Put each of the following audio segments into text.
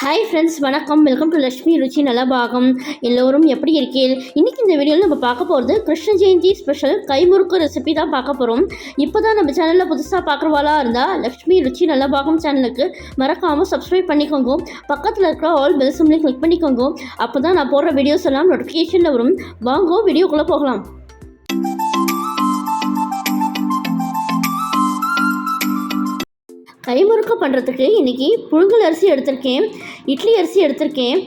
Hi friends, வணக்கம். Welcome to Lakshmi ருச்சி நலபாகம். எல்லோரும் எப்படி இருக்கீங்க? இன்றைக்கி இந்த வீடியோவில் நம்ம பார்க்க போகிறது கிருஷ்ண ஜெயந்தி ஸ்பெஷல் கைமுறுக்கு ரெசிபி தான் பார்க்க போகிறோம். இப்போ தான் நம்ம சேனலில் புதுசாக பார்க்குறவாளா இருந்தால் லக்ஷ்மி ருச்சி நலபாகம் சேனலுக்கு மறக்காமல் சப்ஸ்கிரைப் பண்ணிக்கோங்க. பக்கத்தில் இருக்கிற ஆல் பெல் சிம்லையும் கிளிக் பண்ணிக்கோங்க. அப்போ தான் நான் போடுற வீடியோஸ் எல்லாம் நோட்டிஃபிகேஷனில் வரும். வாங்க வீடியோக்குள்ளே போகலாம். கைமுறுக்கு பண்ணுறதுக்கு இன்றைக்கி புழுங்கல் அரிசி எடுத்திருக்கேன், இட்லி அரிசி எடுத்திருக்கேன்,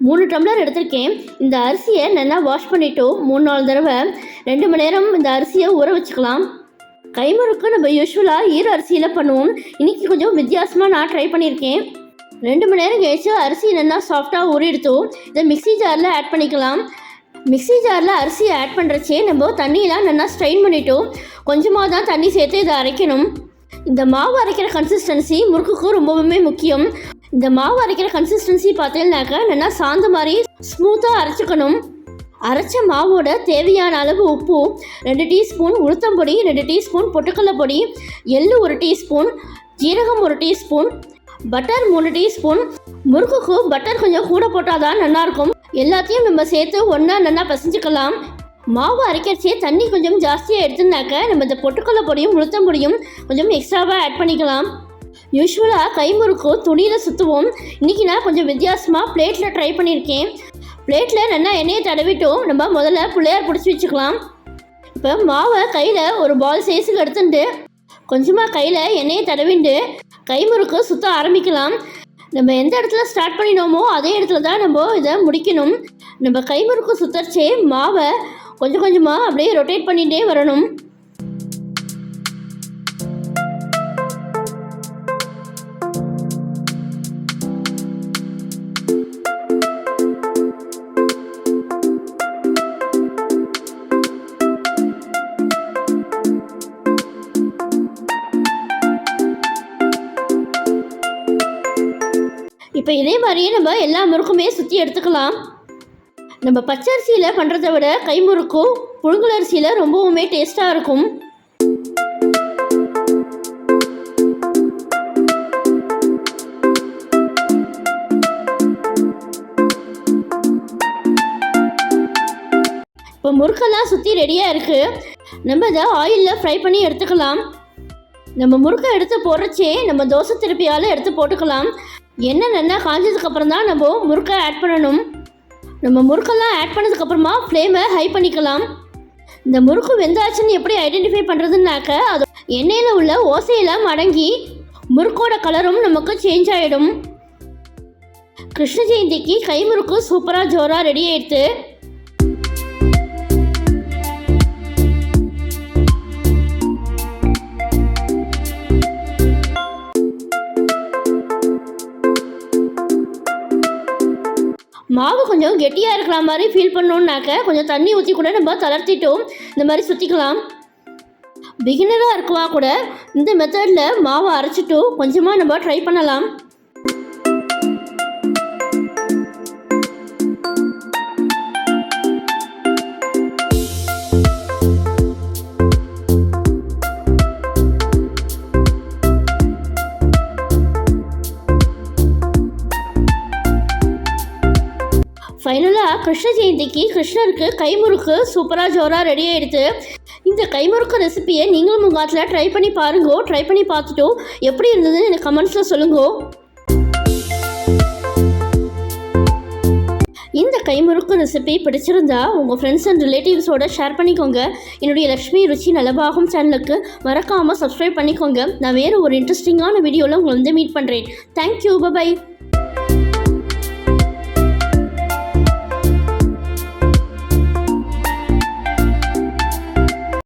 3 டம்ளர் எடுத்திருக்கேன். இந்த அரிசியை நல்லா வாஷ் பண்ணிவிட்டு 3-4 தடவை 2 மணி நேரம் இந்த அரிசியை ஊற வச்சுக்கலாம். கைமுறுக்கு நம்ம யூஸ்வலாக ஈர அரிசியில் பண்ணுவோம். இன்றைக்கி கொஞ்சம் வித்தியாசமாக நான் ட்ரை பண்ணியிருக்கேன். 2 மணி நேரம் கழிச்சு அரிசி நல்லா சாஃப்டாக ஊறிடுத்து இதை மிக்ஸி ஜாரில் ஆட் பண்ணிக்கலாம். மிக்ஸி ஜாரில் அரிசியை ஆட் பண்ணுறச்சே நம்ம தண்ணியெலாம் நல்லா ஸ்ட்ரெயின் பண்ணிவிட்டு கொஞ்சமாக தான் தண்ணி சேர்த்து இதை அரைக்கணும். இந்த மாவு அரைக்கிற கன்சிஸ்டன்சி முறுக்குக்கு ரொம்பவுமே முக்கியம். இந்த மாவு அரைக்கிற கன்சிஸ்டன்சி பார்த்தீங்கன்னாக்கா நல்லா சாந்த மாதிரி ஸ்மூத்தாக அரைச்சிக்கணும். அரைச்ச மாவோட தேவையான அளவு உப்பு 2 டீஸ்பூன், உளுத்தம்பொடி 2 டீஸ்பூன், பொட்டுக்கடலை பொடி, எள்ளு 1 டீஸ்பூன், ஜீரகம் 1 டீஸ்பூன், பட்டர் 3 டீஸ்பூன். முறுக்குக்கு பட்டர் கொஞ்சம் கூட போட்டால் தான் நல்லாயிருக்கும். எல்லாத்தையும் நம்ம சேர்த்து ஒன்றா நல்லா பசைஞ்சிக்கலாம். மாவு அரைக்கிறச்சே தண்ணி கொஞ்சம் ஜாஸ்தியாக எடுத்துனாக்க நம்ம இந்த பொட்டுக்கடலை பொடியும் உளுத்தம்பொடியும் கொஞ்சம் எக்ஸ்ட்ராவாக ஆட் பண்ணிக்கலாம். யூஸ்வலாக கைமுறுக்கு துணியில் சுற்றுவோம். இன்றைக்கி நான் கொஞ்சம் வித்தியாசமாக பிளேட்டில் ட்ரை பண்ணியிருக்கேன். பிளேட்டில் நல்லா எண்ணெயை தடவிட்டும் நம்ம முதல்ல பிள்ளையார் பிடிச்சி வச்சுக்கலாம். இப்போ மாவை கையில் ஒரு பால் சைஸுக்கு எடுத்துட்டு கொஞ்சமாக கையில் எண்ணெயை தடவிட்டு கைமுறுக்கு சுற்ற ஆரம்பிக்கலாம். நம்ம எந்த இடத்துல ஸ்டார்ட் பண்ணினோமோ அதே இடத்துல தான் நம்ம இதை முடிக்கணும். நம்ம கைமுறுக்கு சுற்றச்சே மாவை கொஞ்சம் கொஞ்சமாக அப்படியே ரொட்டேட் பண்ணிகிட்டே வரணும். இப்போ இதே மாதிரியே நம்ம எல்லா முறுக்குமே சுற்றி எடுத்துக்கலாம். நம்ம பச்சரிசியில் பண்ணுறதை விட கைமுறுக்கு புழுங்கல் அரிசியில் ரொம்பவுமே டேஸ்ட்டாக இருக்கும். இப்போ முறுக்கெல்லாம் சுற்றி ரெடியாக இருக்குது. நம்ம இதை ஆயிலில் ஃப்ரை பண்ணி எடுத்துக்கலாம். நம்ம முறுக்கை எடுத்து போடுறச்சே நம்ம தோசை திருப்பியால் எடுத்து போட்டுக்கலாம். எண்ணெய் நல்லா காஞ்சதுக்கப்புறம் தான் நம்ம முறுக்கை ஆட் பண்ணணும். நம்ம முறுக்கெல்லாம் ஆட் பண்ணதுக்கப்புறமா ஃப்ளேமை ஹை பண்ணிக்கலாம். இந்த முறுக்கு வெந்தாச்சுன்னு எப்படி ஐடென்டிஃபை பண்ணுறதுனாக்க அது எண்ணெயில் உள்ள ஓசையெல்லாம் அடங்கி முறுக்கோட கலரும் நமக்கு சேஞ்ச் ஆகிடும். கிருஷ்ண ஜெயந்திக்கு கைமுறுக்கு சூப்பராக ஜோராக ரெடி ஆகிடுது. மாவு கொஞ்சம் கெட்டியாக இருக்கிற மாதிரி ஃபீல் பண்ணோன்னாக்க கொஞ்சம் தண்ணி ஊற்றி கூட நம்ம தளர்த்திட்டோம் இந்த மாதிரி சுற்றிக்கலாம். பிகினராக இருக்குவா கூட இந்த மெத்தடில் மாவை அரைச்சிட்டு கொஞ்சமாக நம்ம ட்ரை பண்ணலாம். ஃபைனலாக கிருஷ்ண ஜெயந்திக்கு கிருஷ்ணருக்கு கைமுறுக்கு சூப்பராக ஜோராக ரெடி ஆகிடுது. இந்த கைமுறுக்கு ரெசிபியை நீங்களும் உங்கள் காலத்தில் ட்ரை பண்ணி பாருங்கோ. ட்ரை பண்ணி பார்த்துட்டு எப்படி இருந்ததுன்னு எனக்கு கமெண்ட்ஸில் சொல்லுங்கோ. இந்த கைமுறுக்கு ரெசிபி பிடிச்சிருந்தா உங்கள் ஃப்ரெண்ட்ஸ் அண்ட் ரிலேட்டிவ்ஸோட ஷேர் பண்ணிக்கோங்க. என்னுடைய லக்ஷ்மி ருச்சி நலபாகம் சேனலுக்கு மறக்காமல் சப்ஸ்கிரைப் பண்ணிக்கோங்க. நான் வேறு ஒரு இன்ட்ரெஸ்டிங்கான வீடியோவில் உங்களை மீட் பண்ணுறேன். Thank you, by.